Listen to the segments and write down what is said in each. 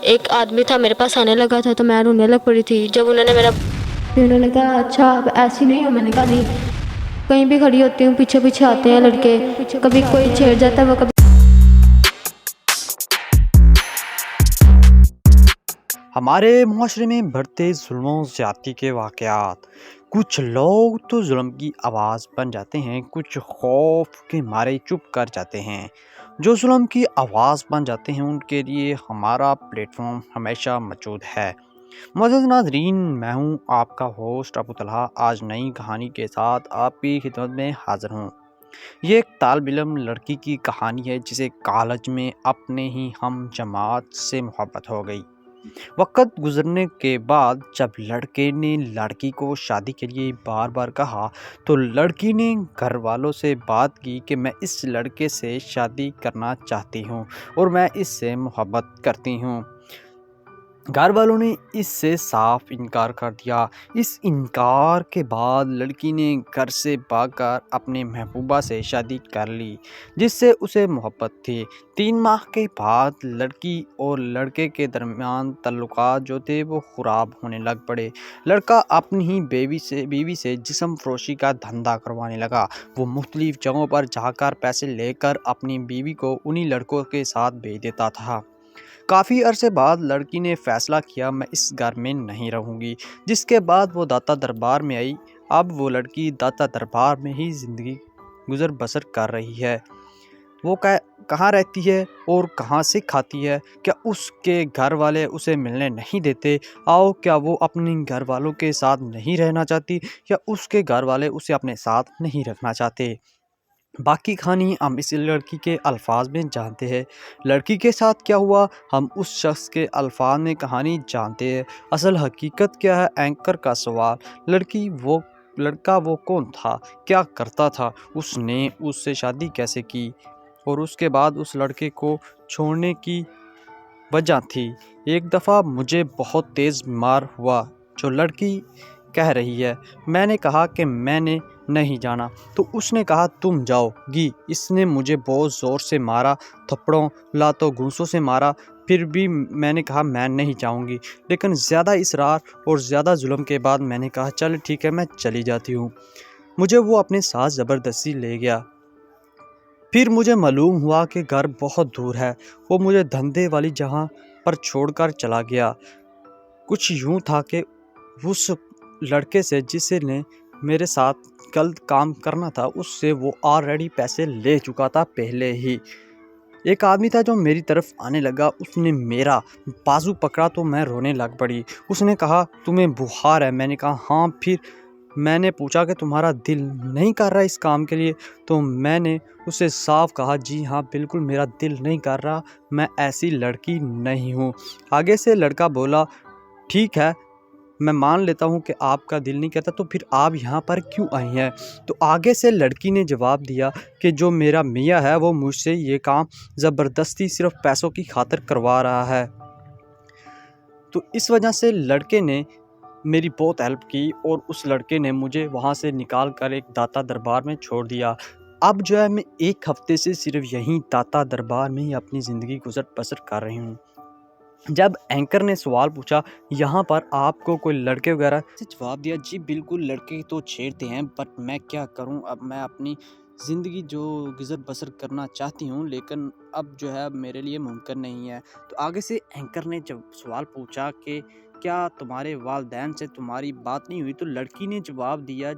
ایک آدمی تھا میرے پاس آنے لگا تھا تو میں رونے لگ پڑی تھی. جب انہوں نے کہا اچھا اب ایسی نہیں ہو. میں نے کہا نہیں, کہیں بھی کھڑی ہوتی ہوں پیچھے پیچھے آتے ہیں لڑکے, کبھی کوئی چھیڑ جاتا ہے وہ کبھی. ہمارے معاشرے میں بڑھتے ظلم و زیادتی کے واقعات. کچھ لوگ تو ظلم کی آواز بن جاتے ہیں, کچھ خوف کے مارے چپ کر جاتے ہیں. جو ظلم کی آواز بن جاتے ہیں ان کے لیے ہمارا پلیٹ فارم ہمیشہ موجود ہے. معزز ناظرین, میں ہوں آپ کا ہوسٹ ابو طلحہ. آج نئی کہانی کے ساتھ آپ کی خدمت میں حاضر ہوں. یہ ایک طالب علم لڑکی کی کہانی ہے جسے کالج میں اپنے ہی ہم جماعت سے محبت ہو گئی. وقت گزرنے کے بعد جب لڑکے نے لڑکی کو شادی کے لیے بار بار کہا تو لڑکی نے گھر والوں سے بات کی کہ میں اس لڑکے سے شادی کرنا چاہتی ہوں اور میں اس سے محبت کرتی ہوں. گھر والوں نے اس سے صاف انکار کر دیا. اس انکار کے بعد لڑکی نے گھر سے بھاگ کر اپنے محبوبہ سے شادی کر لی جس سے اسے محبت تھی. 3 ماہ کے بعد لڑکی اور لڑکے کے درمیان تعلقات جو تھے وہ خراب ہونے لگ پڑے. لڑکا اپنی ہی بیوی سے جسم فروشی کا دھندا کروانے لگا. وہ مختلف جگہوں پر جا کر پیسے لے کر اپنی بیوی کو انہی لڑکوں کے ساتھ بھیج دیتا تھا. کافی عرصے بعد لڑکی نے فیصلہ کیا میں اس گھر میں نہیں رہوں گی, جس کے بعد وہ داتا دربار میں آئی. اب وہ لڑکی داتا دربار میں ہی زندگی گزر بسر کر رہی ہے. وہ کہاں رہتی ہے اور کہاں سے کھاتی ہے؟ کیا اس کے گھر والے اسے ملنے نہیں دیتے؟ کیا وہ اپنے گھر والوں کے ساتھ نہیں رہنا چاہتی یا اس کے گھر والے اسے اپنے ساتھ نہیں رکھنا چاہتے؟ باقی کہانی ہم اس لڑکی کے الفاظ میں جانتے ہیں. لڑکی کے ساتھ کیا ہوا ہم اس شخص کے الفاظ میں کہانی جانتے ہیں. اصل حقیقت کیا ہے؟ اینکر کا سوال. لڑکا وہ کون تھا, کیا کرتا تھا, اس نے اس سے شادی کیسے کی اور اس کے بعد اس لڑکے کو چھوڑنے کی وجہ تھی. ایک دفعہ مجھے بہت تیز بیمار ہوا جو لڑکی کہہ رہی ہے. میں نے کہا کہ میں نے نہیں جانا تو اس نے کہا تم جاؤ گی. اس نے مجھے بہت زور سے مارا, تھپڑوں لاتوں گھوسوں سے مارا. پھر بھی میں نے کہا میں نہیں جاؤں گی, لیکن زیادہ اصرار اور زیادہ ظلم کے بعد میں نے کہا چل ٹھیک ہے میں چلی جاتی ہوں. مجھے وہ اپنے ساتھ زبردستی لے گیا. پھر مجھے معلوم ہوا کہ گھر بہت دور ہے. وہ مجھے دھندے والی جگہ پر چھوڑ کر چلا گیا. کچھ یوں تھا کہ اس لڑکے سے جس نے میرے ساتھ غلط کام کرنا تھا اس سے وہ آلریڈی پیسے لے چکا تھا پہلے ہی. ایک آدمی تھا جو میری طرف آنے لگا. اس نے میرا بازو پکڑا تو میں رونے لگ پڑی. اس نے کہا تمہیں بخار ہے؟ میں نے کہا ہاں. پھر میں نے پوچھا کہ تمہارا دل نہیں کر رہا اس کام کے لیے؟ تو میں نے اسے صاف کہا جی ہاں بالکل میرا دل نہیں کر رہا, میں ایسی لڑکی نہیں ہوں. آگے سے لڑکا بولا ٹھیک ہے میں مان لیتا ہوں کہ آپ کا دل نہیں کہتا, تو پھر آپ یہاں پر کیوں آئی ہیں؟ تو آگے سے لڑکی نے جواب دیا کہ جو میرا میاں ہے وہ مجھ سے یہ کام زبردستی صرف پیسوں کی خاطر کروا رہا ہے. تو اس وجہ سے لڑکے نے میری بہت ہیلپ کی اور اس لڑکے نے مجھے وہاں سے نکال کر ایک داتا دربار میں چھوڑ دیا. اب جو ہے میں 1 ہفتے سے صرف یہیں داتا دربار میں ہی اپنی زندگی گزر بسر کر رہی ہوں. جب اینکر نے سوال پوچھا یہاں پر آپ کو کوئی لڑکے وغیرہ سے جواب دیا جی بالکل لڑکے تو چھیڑتے ہیں, بٹ میں کیا کروں, اب میں اپنی زندگی جو گزر بسر کرنا چاہتی ہوں لیکن اب جو ہے میرے لیے ممکن نہیں ہے. تو آگے سے اینکر نے جب سوال پوچھا کہ کیا تمہارے والدین سے تمہاری بات نہیں ہوئی, تو لڑکی نے جواب دیا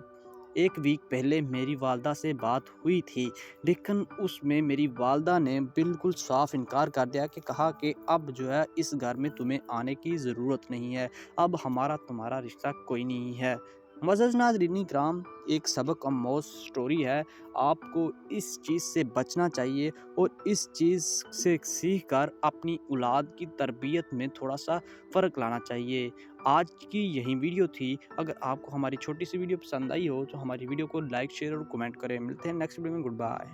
1 ویک پہلے میری والدہ سے بات ہوئی تھی, لیکن اس میں میری والدہ نے بالکل صاف انکار کر دیا کہ کہا کہ اب جو ہے اس گھر میں تمہیں آنے کی ضرورت نہیں ہے, اب ہمارا تمہارا رشتہ کوئی نہیں ہے. معزز ناظرین کرام, ایک سبق آموز سٹوری ہے. آپ کو اس چیز سے بچنا چاہیے اور اس چیز سے سیکھ کر اپنی اولاد کی تربیت میں تھوڑا سا فرق لانا چاہیے. آج کی یہی ویڈیو تھی. اگر آپ کو ہماری چھوٹی سی ویڈیو پسند آئی ہو تو ہماری ویڈیو کو لائک شیئر اور کمنٹ کریں. ملتے ہیں نیکسٹ ویڈیو میں. Good bye.